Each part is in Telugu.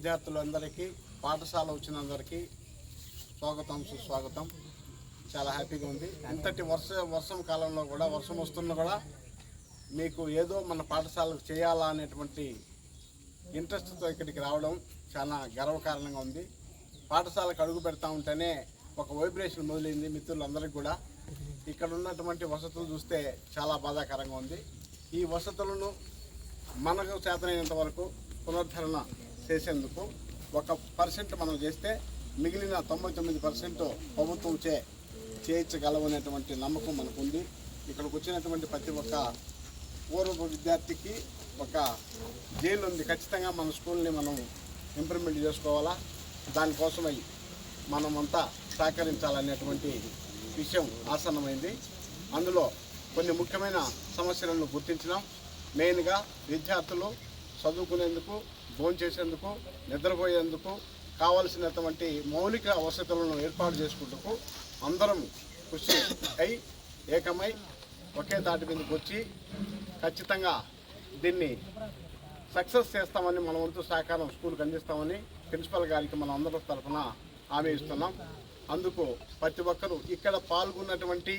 విద్యార్థులందరికీ పాఠశాల వచ్చినందరికీ స్వాగతం సుస్వాగతం. చాలా హ్యాపీగా ఉంది. ఇంతటి వర్షం కాలంలో కూడా, వర్షం వస్తున్నా కూడా మీకు ఏదో మన పాఠశాలకు చేయాలా అనేటువంటి ఇంట్రెస్ట్తో ఇక్కడికి రావడం చాలా గర్వకారణంగా ఉంది. పాఠశాలకు అడుగు పెడతా ఉంటేనే ఒక వైబ్రేషన్ మొదలైంది మిత్రులందరికీ కూడా. ఇక్కడ ఉన్నటువంటి వసతులు చూస్తే చాలా బాధాకరంగా ఉంది. ఈ వసతులను మనకు చేతనైనంత వరకు పునరుద్ధరణ చేసేందుకు 1% మనం చేస్తే మిగిలిన 99% ప్రభుత్వం చేయించగలవనేటువంటి నమ్మకం మనకు ఉంది. ఇక్కడికి వచ్చినటువంటి ప్రతి ఒక్క పూర్వ విద్యార్థికి ఒక జైలు ఉంది. ఖచ్చితంగా మన స్కూల్ని మనం ఇంప్రూవ్మెంట్ చేసుకోవాలా, దానికోసమై మనమంతా సహకరించాలనేటువంటి విషయం ఆసన్నమైంది. అందులో కొన్ని ముఖ్యమైన సమస్యలను గుర్తించినాం. మెయిన్గా విద్యార్థులు చదువుకునేందుకు, భోంచేసేందుకు, నిద్రపోయేందుకు కావలసినటువంటి మౌలిక వసతులను ఏర్పాటు చేసుకుంటూ అందరం కృషి అయి ఏకమై ఒకే తాటి మీదకి వచ్చి ఖచ్చితంగా దీన్ని సక్సెస్ చేస్తామని మన వంతు సహకారం స్కూల్కి అందిస్తామని ప్రిన్సిపల్ గారికి మనం అందరి తరఫున హామీ ఇస్తున్నాం. అందుకు ప్రతి ఒక్కరూ ఇక్కడ పాల్గొన్నటువంటి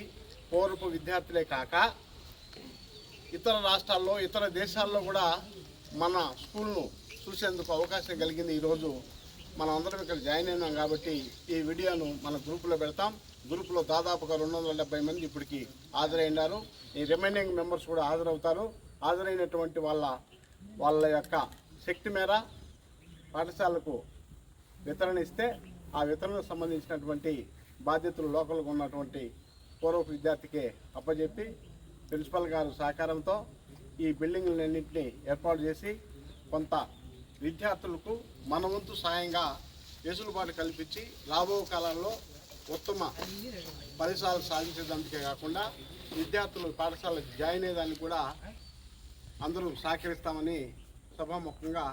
పూర్వపు విద్యార్థులే కాక ఇతర రాష్ట్రాల్లో, ఇతర దేశాల్లో కూడా మన స్కూల్ను చూసేందుకు అవకాశం కలిగింది. ఈరోజు మనం అందరం ఇక్కడ జాయిన్ అయినాం కాబట్టి ఈ వీడియోను మన గ్రూపులో పెడతాం. గ్రూపులో దాదాపుగా 270 మంది ఇప్పటికి హాజరైనారు. ఈ రిమైనింగ్ మెంబర్స్ కూడా హాజరవుతారు. హాజరైనటువంటి వాళ్ళ యొక్క శక్తి మేర పాఠశాలకు వితరణ ఇస్తే ఆ వితరణకు సంబంధించినటువంటి బాధ్యతలు లోకల్గా ఉన్నటువంటి పూర్వ విద్యార్థికే అప్పచెప్పి ప్రిన్సిపల్ గారు సహకారంతో ఈ బిల్డింగ్లన్నింటినీ ఏర్పాటు చేసి కొంత విద్యార్థులకు మన వంతు సాయంగా వెసులుబాటు కల్పించి రాబో కాలంలో ఉత్తమ ఫలితాలు సాధించేదానికే కాకుండా విద్యార్థులు పాఠశాలకు జాయిన్ అయ్యేదానికి కూడా అందరూ సహకరిస్తామని సభాముఖంగా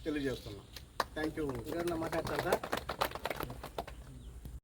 తెలియజేస్తున్నాం. Thank you. మాట్లాడతారు సార్.